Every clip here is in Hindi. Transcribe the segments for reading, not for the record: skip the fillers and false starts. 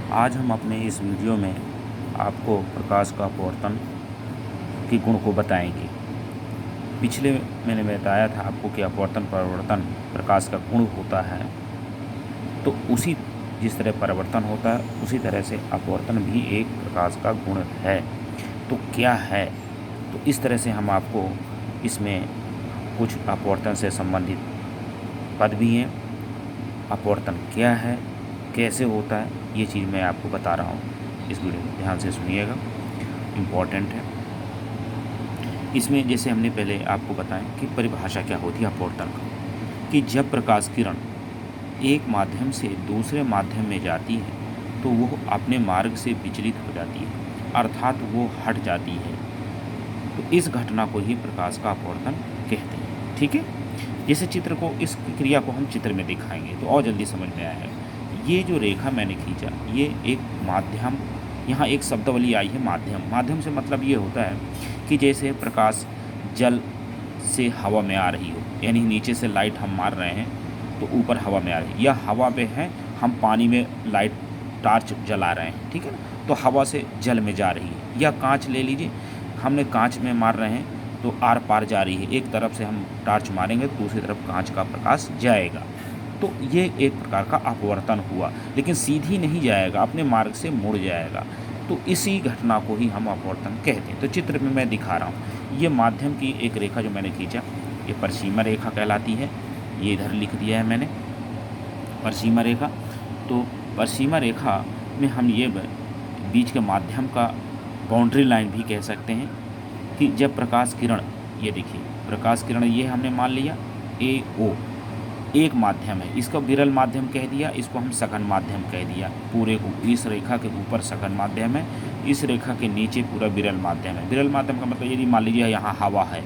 आज हम अपने इस वीडियो में आपको प्रकाश का अपवर्तन के गुण को बताएंगे। पिछले मैंने बताया था आपको कि अपवर्तन परावर्तन प्रकाश का गुण होता है, तो उसी जिस तरह परिवर्तन होता है उसी तरह से अपवर्तन भी एक प्रकाश का गुण है। तो क्या है, तो इस तरह से हम आपको इसमें कुछ अपवर्तन से संबंधित पद भी हैं, अपवर्तन क्या है, कैसे होता है, ये चीज़ मैं आपको बता रहा हूँ। इस वीडियो में ध्यान से सुनिएगा, इम्पॉर्टेंट है। इसमें जैसे हमने पहले आपको बताया कि परिभाषा क्या होती है अपवर्तन का, कि जब प्रकाश किरण एक माध्यम से दूसरे माध्यम में जाती है तो वो अपने मार्ग से विचलित हो जाती है, अर्थात वो हट जाती है। तो इस घटना को ही प्रकाश का अपवर्तन कहते हैं। ठीक है, जैसे चित्र को, इस क्रिया को हम चित्र में दिखाएंगे तो और जल्दी समझ में आया है। ये जो रेखा मैंने खींचा, ये एक माध्यम, यहाँ एक शब्दावली आई है माध्यम। माध्यम से मतलब ये होता है कि जैसे प्रकाश जल से हवा में आ रही हो, यानी नीचे से लाइट हम मार रहे हैं तो ऊपर हवा में आ रही है, या हवा पे है हम पानी में लाइट टार्च जला रहे हैं, ठीक है ना, तो हवा से जल में जा रही है। या कांच ले लीजिए, हमने कांच में मार रहे हैं तो आर पार जा रही है, एक तरफ से हम टार्च मारेंगे तो दूसरी तरफ कांच का प्रकाश जाएगा। तो ये एक प्रकार का अपवर्तन हुआ, लेकिन सीधी नहीं जाएगा, अपने मार्ग से मुड़ जाएगा। तो इसी घटना को ही हम अपवर्तन कहते हैं। तो चित्र में मैं दिखा रहा हूँ, ये माध्यम की एक रेखा जो मैंने खींचा, ये परिसीमा रेखा कहलाती है। ये इधर लिख दिया है मैंने, परिसीमा रेखा। तो परिसीमा रेखा में हम ये बीच के माध्यम का बाउंड्री लाइन भी कह सकते हैं, कि जब प्रकाश किरण, ये देखिए प्रकाश किरण, ये हमने मान लिया ए ओ एक माध्यम है, इसको विरल माध्यम कह दिया, इसको हम सघन माध्यम कह दिया। पूरे को इस रेखा के ऊपर सघन माध्यम है, इस रेखा के नीचे पूरा विरल माध्यम है। विरल माध्यम का मतलब यदि मान लीजिए यहाँ हवा है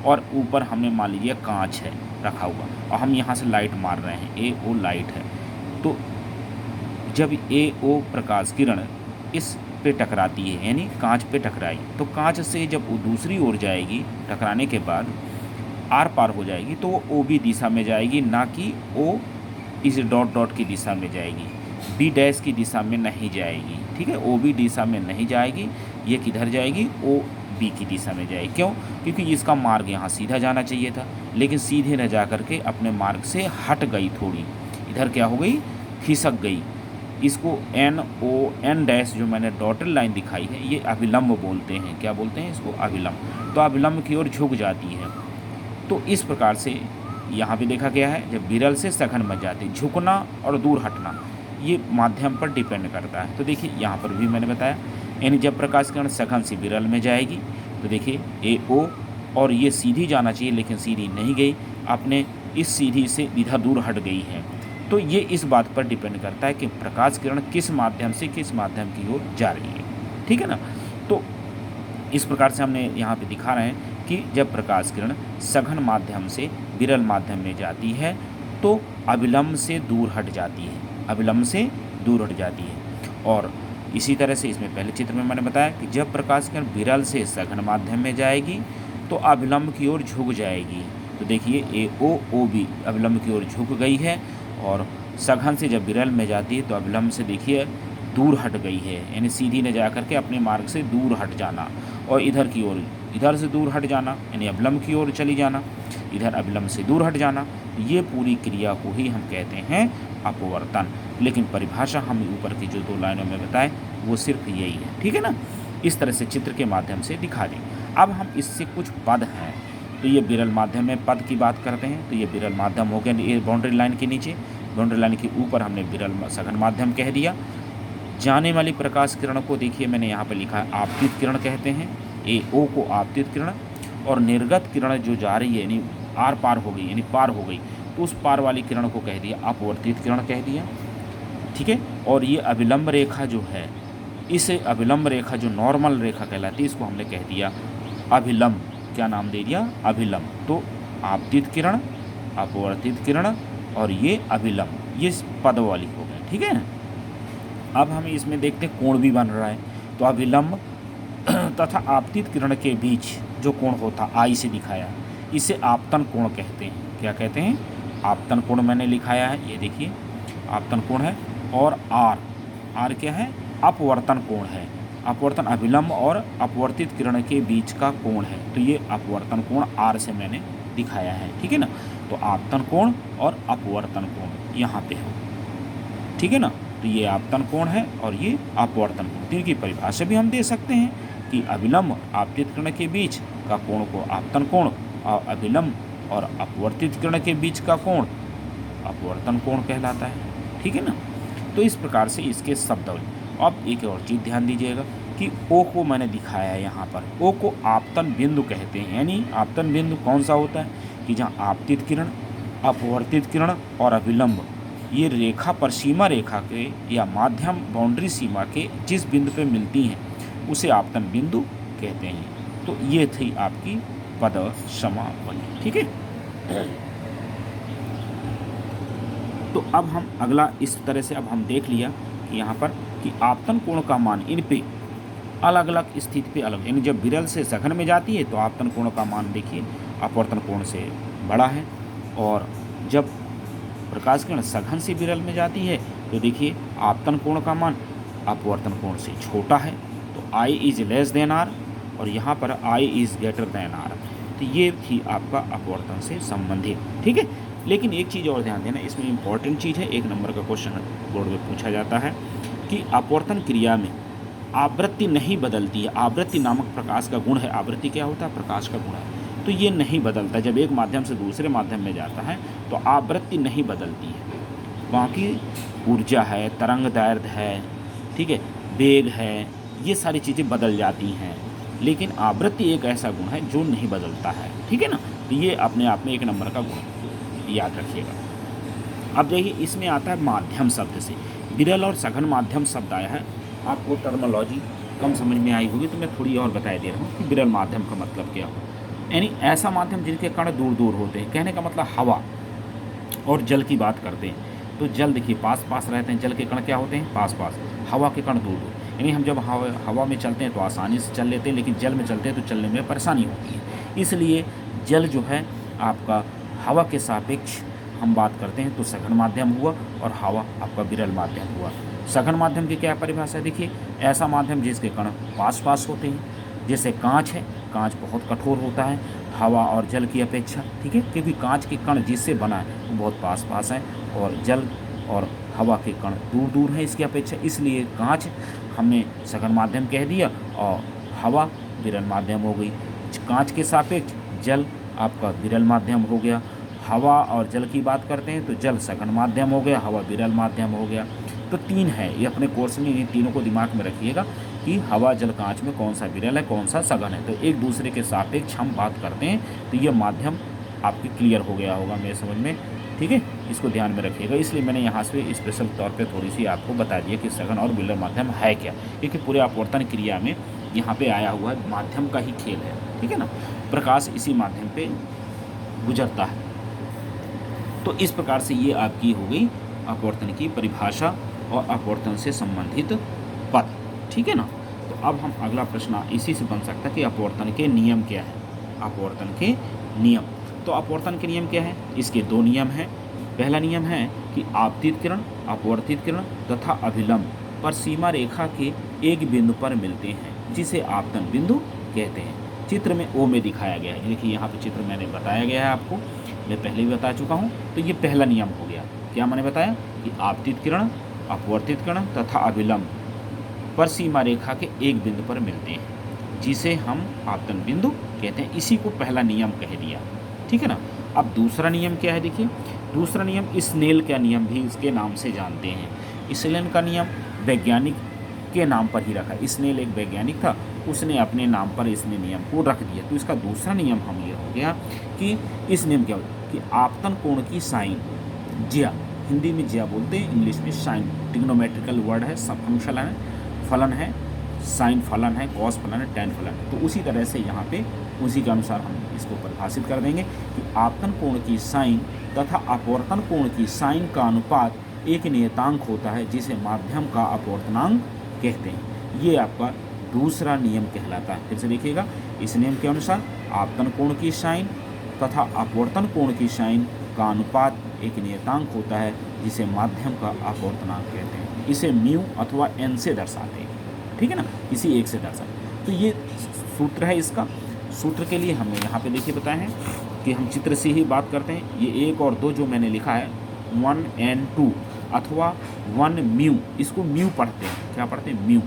और ऊपर हमने मान लीजिए कांच है रखा हुआ, और हम यहाँ से लाइट मार रहे हैं, ए ओ लाइट है, तो जब ए ओ प्रकाश किरण इस पे टकराती है, यानी कांच पे टकराई, तो कांच से जब वो दूसरी ओर जाएगी, टकराने के बाद आर पार हो जाएगी, तो वो ओ बी दिशा में जाएगी, ना कि ओ इस डॉट डॉट की दिशा में जाएगी, बी डैश की दिशा में नहीं जाएगी। ठीक है, ओ बी दिशा में नहीं जाएगी, ये किधर जाएगी, ओ बी की दिशा में जाएगी। क्यों? क्योंकि इसका मार्ग यहाँ सीधा जाना चाहिए था, लेकिन सीधे न जा करके अपने मार्ग से हट गई, थोड़ी इधर क्या हो गई, खिसक गई। इसको एन ओ एन डैश जो मैंने डॉटेड लाइन दिखाई है, ये अभिलंब बोलते हैं। क्या बोलते हैं इसको? अभिलंब। तो अभिलंब की ओर झुक जाती है। तो इस प्रकार से यहाँ पे देखा गया है, जब विरल से सघन में जाती, झुकना और दूर हटना ये माध्यम पर डिपेंड करता है। तो देखिए यहाँ पर भी मैंने बताया, यानी जब प्रकाश किरण सघन से विरल में जाएगी तो देखिए ए ओ, और ये सीधी जाना चाहिए लेकिन सीधी नहीं गई, अपने इस सीधी से इधर दूर हट गई है। तो ये इस बात पर डिपेंड करता है कि प्रकाश किरण किस माध्यम से किस माध्यम की ओर जा रही है। ठीक है ना। तो इस प्रकार से हमने यहाँ पे दिखा रहे हैं कि जब प्रकाश किरण सघन माध्यम से विरल माध्यम में जाती है तो अविलंब से दूर हट जाती है, अविलंब से दूर हट जाती है। और इसी तरह से इसमें पहले चित्र में मैंने बताया कि जब प्रकाश किरण विरल से सघन माध्यम में जाएगी तो अविलंब की ओर झुक जाएगी। तो देखिए ए ओ बी अविलंब की ओर झुक गई है, और सघन से जब विरल में जाती है तो अविलंब से देखिए दूर हट गई है, यानी सीधी न जा करके अपने मार्ग से दूर हट जाना, और इधर की ओर, इधर से दूर हट जाना, यानी अविलंब की ओर चली जाना, इधर अविलंब से दूर हट जाना। ये पूरी क्रिया को ही हम कहते हैं अपवर्तन। लेकिन परिभाषा हम ऊपर की जो 2 लाइनों में बताएं वो सिर्फ यही है। ठीक है ना, इस तरह से चित्र के माध्यम से दिखा दें। अब हम इससे कुछ पद हैं, तो ये विरल माध्यम में पद की बात करते हैं। तो ये विरल माध्यम हो गया, ये बाउंड्री लाइन के नीचे, बाउंड्री लाइन के ऊपर हमने विरल सघन माध्यम कह दिया। जाने वाली प्रकाश किरण को देखिए मैंने यहाँ पर लिखा है आपतित किरण कहते हैं, ए ओ को आपतित किरण, और निर्गत किरण जो जा रही है यानी आर पार हो गई, यानी पार हो गई, तो उस पार वाली किरण को कह दिया अपवर्तित किरण कह दिया। ठीक है, और ये अविलंब रेखा जो है, इस अविलंब रेखा जो नॉर्मल रेखा कहलाती है, इसको हमने कह दिया अभिलंब। क्या नाम दे दिया? अभिलंब। तो आपतित किरण, अपवर्तित किरण और ये अभिलंब, ये पद वाली हो गए। ठीक है, अब हम इसमें देखते हैं कोण भी बन रहा है। तो अभिलंब तथा आपतित किरण के बीच जो कोण होता, आई से दिखाया, इसे आपतन कोण कहते हैं। क्या कहते हैं? आपतन कोण मैंने लिखाया है, ये देखिए आपतन कोण है। और आर, आर क्या है? अपवर्तन कोण है। अपवर्तन अभिलंब और अपवर्तित किरण के बीच का कोण है, तो ये अपवर्तन कोण आर से मैंने दिखाया है, ठीक है ना। तो आपतन कोण और अपवर्तन कोण यहाँ पे है, ठीक है ना। तो ये आपतन कोण है और ये अपवर्तन कोण। तो इनकी परिभाषा भी हम दे सकते हैं कि अभिलंब आपतित किरण के बीच का कोण को आपतन कोण और अभिलंब और अपवर्तित किरण के बीच का कोण अपवर्तन कोण कहलाता है, ठीक है ना। तो इस प्रकार से इसके शब्द। अब एक और चीज़ ध्यान दीजिएगा कि ओ को मैंने दिखाया है यहाँ पर। ओ को आपतन बिंदु कहते हैं, यानी आपतन बिंदु कौन सा होता है कि जहाँ आपतित किरण, अपवर्तित किरण और अभिलंब ये रेखा पर सीमा रेखा के या माध्यम बाउंड्री सीमा के जिस बिंदु पे मिलती हैं उसे आपतन बिंदु कहते हैं। तो ये थी आपकी पद समावली, ठीक है। तो अब हम अगला इस तरह से अब हम देख लिया कि यहाँ पर कि आपतन कोण का मान इन पे अलग अलग स्थिति पे अलग, यानी जब विरल से सघन में जाती है तो आपतन कोण का मान देखिए अपवर्तन कोण से बड़ा है, और जब प्रकाश किरण सघन से विरल में जाती है तो देखिए आपतन कोण का मान अपवर्तन कोण से छोटा है। तो I is less than are और यहाँ पर I is greater than are. तो ये थी आपका अपवर्तन से संबंधित, ठीक है। लेकिन एक चीज़ और ध्यान देना, इसमें इंपॉर्टेंट चीज़ है, 1 नंबर का क्वेश्चन बोर्ड में पूछा जाता है कि अपवर्तन क्रिया में आवृत्ति नहीं बदलती है। आवृत्ति नामक प्रकाश का गुण है। आवृत्ति क्या होता है? प्रकाश का गुण है। तो ये नहीं बदलता। जब एक माध्यम से दूसरे माध्यम में जाता है तो आवृत्ति नहीं बदलती है। वहाँ की ऊर्जा है, तरंग दैर्ध्य है, ठीक है, वेग है, ये सारी चीज़ें बदल जाती हैं, लेकिन आवृत्ति एक ऐसा गुण है जो नहीं बदलता है, ठीक है ना। तो ये अपने आप में 1 नंबर का गुण याद रखिएगा। अब देखिए इसमें आता है माध्यम शब्द से। विरल और सघन माध्यम शब्द आया है। आपको टर्मोलॉजी कम समझ में आई होगी तो मैं थोड़ी और बता दे रहा हूँ कि विरल माध्यम का मतलब क्या हो। यानी ऐसा माध्यम जिनके कण दूर दूर होते हैं। कहने का मतलब हवा और जल की बात करते हैं तो जल देखिए पास पास रहते हैं, जल के कण क्या होते हैं? पास पास। हवा के कण दूर दूर। यानी हम जब हवा में चलते हैं तो आसानी से चल लेते हैं, लेकिन जल में चलते हैं तो चलने में परेशानी होती है। इसलिए जल जो है आपका हवा के सापेक्ष हम बात करते हैं तो सघन माध्यम हुआ और हवा आपका विरल माध्यम हुआ। सघन माध्यम की क्या परिभाषा है? देखिए ऐसा माध्यम जिसके कण पास पास होते हैं, जैसे कांच है। कांच बहुत कठोर होता है हवा और जल की अपेक्षा, ठीक है, क्योंकि कांच के कण जिससे बना है वो बहुत पास पास है और जल और हवा के कण दूर दूर हैं इसकी अपेक्षा। इसलिए कांच हमने सघन माध्यम कह दिया और हवा विरल माध्यम हो गई। कांच के सापेक्ष जल आपका विरल माध्यम हो गया। हवा और जल की बात करते हैं तो जल सघन माध्यम हो गया, हवा विरल माध्यम हो गया। तो 3 है, ये अपने कोर्स में इन तीनों को दिमाग में रखिएगा कि हवा जल कांच में कौन सा विरल है कौन सा सघन है। तो एक दूसरे के सापेक्ष हम बात करते हैं तो ये माध्यम आपकी क्लियर हो गया होगा मेरे समझ में, ठीक है। इसको ध्यान में रखिएगा। इसलिए मैंने यहाँ से स्पेशल तौर पे थोड़ी सी आपको बता दिया कि सघन और विरल माध्यम है क्या, क्योंकि पूरे अपवर्तन क्रिया में यहाँ पे आया हुआ माध्यम का ही खेल है, ठीक है ना। प्रकाश इसी माध्यम पे गुजरता है। तो इस प्रकार से ये आपकी हो गई अपवर्तन की परिभाषा और अपवर्तन से संबंधित पद, ठीक है ना। तो अब हम अगला प्रश्न इसी से बन सकता है कि अपवर्तन के नियम क्या है। अपवर्तन के नियम, तो अपवर्तन के नियम क्या है? इसके 2 नियम हैं। पहला नियम है कि आपतित किरण, अपवर्तित किरण तथा अभिलंब पर सीमा रेखा के एक बिंदु पर मिलते हैं जिसे आपतन बिंदु कहते हैं। चित्र में ओ में दिखाया गया है। देखिए यहाँ पे चित्र मैंने बताया गया है आपको, मैं पहले भी बता चुका हूँ। तो ये पहला नियम हो गया। क्या मैंने बताया कि आपतित किरण, अपवर्तित किरण तथा अभिलंब पर सीमा रेखा के एक बिंदु पर मिलते हैं जिसे हम आपतन बिंदु कहते हैं। इसी को पहला नियम कह दिया, ठीक है ना। अब दूसरा नियम क्या है? देखिए दूसरा नियम स्नेल का नियम भी इसके नाम से जानते हैं। स्नेल का नियम वैज्ञानिक के नाम पर ही रखा। स्नेल एक वैज्ञानिक था, उसने अपने नाम पर इसने नियम को रख दिया। तो इसका दूसरा नियम हम ये हो गया कि इस नियम क्या होता है कि आपतन कोण की साइन ज्या, हिंदी में ज्या बोलते हैं, इंग्लिश में साइन, ट्रिग्नोमेट्रिकल वर्ड है, सब फंक्शन है, फलन है, साइन फलन है, कॉस फलन है, टैन फलन है। तो उसी तरह से यहाँ पे उसी के अनुसार हम इसको परिभाषित कर देंगे कि आपतन कोण की साइन तथा अपवर्तन कोण की साइन का अनुपात एक नियतांक होता है जिसे माध्यम का अपवर्तनांक कहते हैं। ये आपका दूसरा नियम कहलाता है। फिर से देखिएगा, इस नियम के अनुसार आपतन कोण की साइन तथा अपवर्तन कोण की साइन का अनुपात एक नियतांक होता है जिसे माध्यम का अपवर्तनांक कहते हैं। इसे म्यू अथवा एन से दर्शाते हैं, ठीक है ना, किसी एक से दर्शाते हैं। तो ये सूत्र है इसका। सूत्र के लिए हमें यहाँ पे देखिए बताए हैं कि हम चित्र से ही बात करते हैं। ये 1 और 2 जो मैंने लिखा है 1 and 2 अथवा 1 म्यू, इसको म्यू पढ़ते हैं। क्या पढ़ते हैं? म्यू,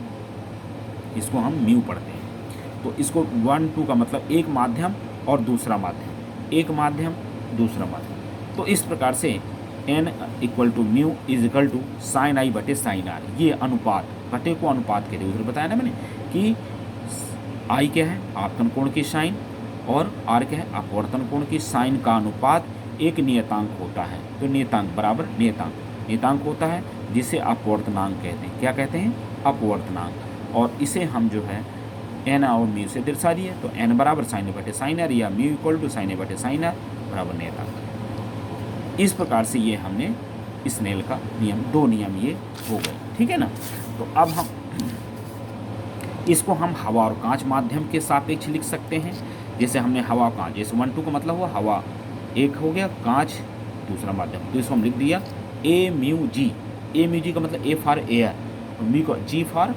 इसको हम म्यू पढ़ते हैं। तो इसको 1 2 का मतलब एक माध्यम और दूसरा माध्यम, एक माध्यम दूसरा माध्यम। तो इस प्रकार से n equal to mu is equal to sine i बटे साइन आर। ये अनुपात, बटे को अनुपात कहते हैं। उधर बताया ना मैंने कि आई क्या है? आपतन कोण की साइन, और आर क्या है? अपवर्तन कोण की साइन का अनुपात एक नियतांक होता है। तो नियतांक बराबर नियतांक, नियतांक होता है जिसे अपवर्तनांक कहते हैं। क्या कहते हैं? अपवर्तनांक। और इसे हम जो है एन और म्यू से दर्शा दिए। तो एन बराबर साइन ए बटे साइन आर, या म्यू इक्वल टू साइन ए बटे साइन आर बराबर नियतांक। इस प्रकार से ये हमने स्नेल का नियम, 2 नियम ये हो गए, ठीक है ना। तो अब हम इसको हम हवा और कांच माध्यम के सापेक्ष लिख सकते हैं। जैसे हमने हवा कांच, जैसे 1 2 का मतलब हुआ हवा एक हो गया, कांच दूसरा माध्यम। तो इसको हम लिख दिया ए म्यू जी। ए म्यू जी का मतलब ए फॉर एयर, म्यू का जी फॉर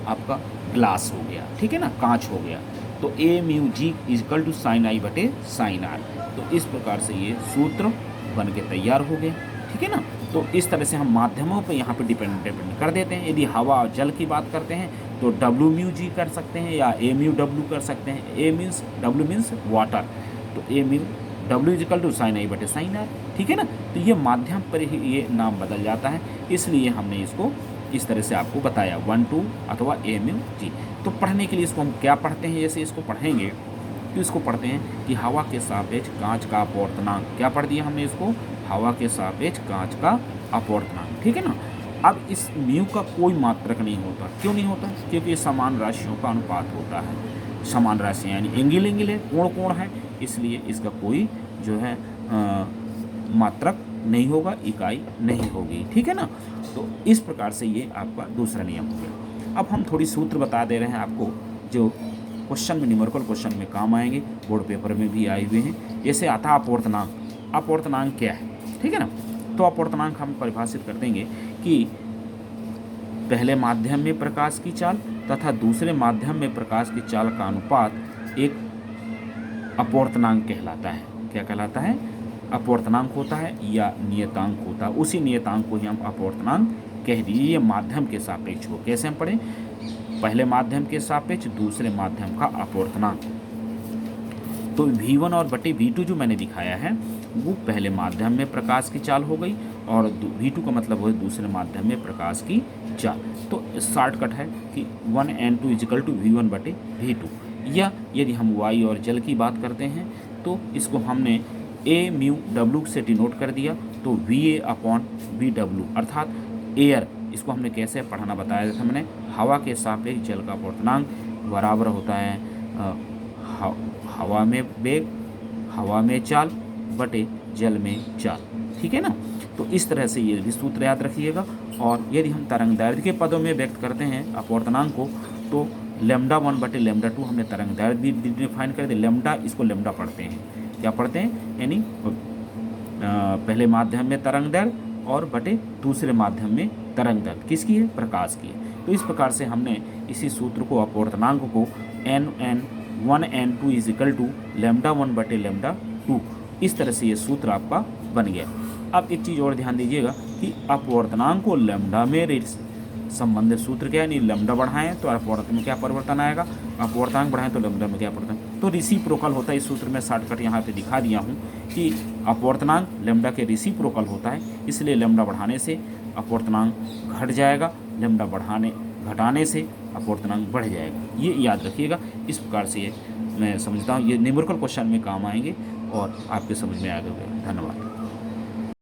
आपका ग्लास हो गया, ठीक है ना, कांच हो गया। तो a mu g equal to sine i बटे साइन आर। तो इस प्रकार से ये सूत्र बन के तैयार हो गए, ठीक है ना। तो इस तरह से हम माध्यमों पर यहाँ पे डिपेंड कर देते हैं। यदि हवा और जल की बात करते हैं तो डब्ल्यू म्यू जी कर सकते हैं, या ए म्यू डब्ल्यू कर सकते हैं। ए मीन्स डब्ल्यू मीन्स वाटर, तो ए म्यू डब्ल्यू इजकल टू साइन आई बटे साइन आर, ठीक है ना। तो ये माध्यम पर ही ये नाम बदल जाता है, इसलिए हमने इसको इस तरह से आपको बताया 1 2 अथवा ए म्यू जी। तो पढ़ने के लिए इसको हम क्या पढ़ते हैं? जैसे इसको पढ़ेंगे तो इसको पढ़ते हैं कि हवा के सापेक्ष कांच का अपवर्तनांक। क्या पढ़ दिया हमने इसको? हवा के सापेक्ष कांच का अपवर्तनांक, ठीक है ना। अब इस म्यू का कोई मात्रक नहीं होता। क्यों नहीं होता? क्योंकि ये समान राशियों का अनुपात होता है। समान राशि यानी एंगल एंगल है, कोण कोण है, इसलिए इसका कोई जो है मात्रक नहीं होगा, इकाई नहीं होगी, ठीक है ना। तो इस प्रकार से ये आपका दूसरा नियम हो गया। अब हम थोड़ी सूत्र बता दे रहे हैं आपको, जो क्वेश्चन में, न्यूमेरिकल क्वेश्चन में काम आएंगे, बोर्ड पेपर में भी आए हुए हैं। जैसे आता अपवर्तनांक। अपवर्तनांक क्या है? ठीक है ना। तो अपवर्तनांक हम परिभाषित कर देंगे कि पहले माध्यम में प्रकाश की चाल तथा दूसरे माध्यम में प्रकाश की चाल का अनुपात एक अपवर्तनांक कहलाता है। क्या कहलाता है? अपवर्तनांक होता है या नियतांक होता है। उसी नियतांक को ही हम अपवर्तनांक कह दिए। ये माध्यम के सापेक्ष हो। कैसे हम पढ़ें? पहले माध्यम के सापेक्ष दूसरे माध्यम का अपवर्तनांक। तो V1 और बटे V2 जो मैंने दिखाया है वो पहले माध्यम में प्रकाश की चाल हो गई, और V2 का मतलब हो दूसरे माध्यम में प्रकाश की चाल। तो शॉर्टकट है कि 1 and 2 इजिकल टू V1 बटे V2। या यदि हम वायु और जल की बात करते हैं तो इसको हमने A म्यू W से डिनोट कर दिया। तो VA अपॉन VW अर्थात एयर, इसको हमने कैसे पढ़ाना बताया था मैंने। हवा के सापेक्ष जल का अपवर्तनांक बराबर होता है हवा में वेग, हवा में चाल बटे जल में चाल, ठीक है ना। तो इस तरह से ये भी सूत्र याद रखिएगा। और यदि हम तरंग दैर्ध्य के पदों में व्यक्त करते हैं अपवर्तनांक को, तो λ1 बटे λ2 हमने तरंग दैर्ध्य भी डिफाइन कर दिया। लैम्डा, इसको लैम्डा पढ़ते हैं। क्या पढ़ते हैं? यानी पहले माध्यम में तरंग दैर्ध्य और बटे दूसरे माध्यम में तरंग दैर्ध्य किसकी है? प्रकाश की है। तो इस प्रकार से हमने इसी सूत्र को, अपवर्तनांक को n1 and 2 is equal to λ1 बटे λ2, इस तरह से ये सूत्र आपका बन गया। अब एक चीज़ और ध्यान दीजिएगा कि अपवर्तनांक को लैम्डा में संबंधित सूत्र क्या है? नहीं, लैम्डा बढ़ाएं तो अपवर्तन में क्या परिवर्तन आएगा, अपवर्तनांक बढ़ाएं तो लैम्डा में क्या परिवर्तन। तो रेसिप्रोकल होता है। इस सूत्र में शॉर्टकट यहाँ पे दिखा दिया हूँ कि अपवर्तनांक लैम्डा के रेसिप्रोकल होता है, इसलिए लैम्डा बढ़ाने से अपवर्तनांक घट जाएगा, लैम्डा घटाने से अपवर्तनांक बढ़ जाएगा। ये याद रखिएगा। इस प्रकार से ये मैं समझता हूँ ये न्यूमेरिकल क्वेश्चन में काम आएंगे और आपके समझ में आ गए। धन्यवाद।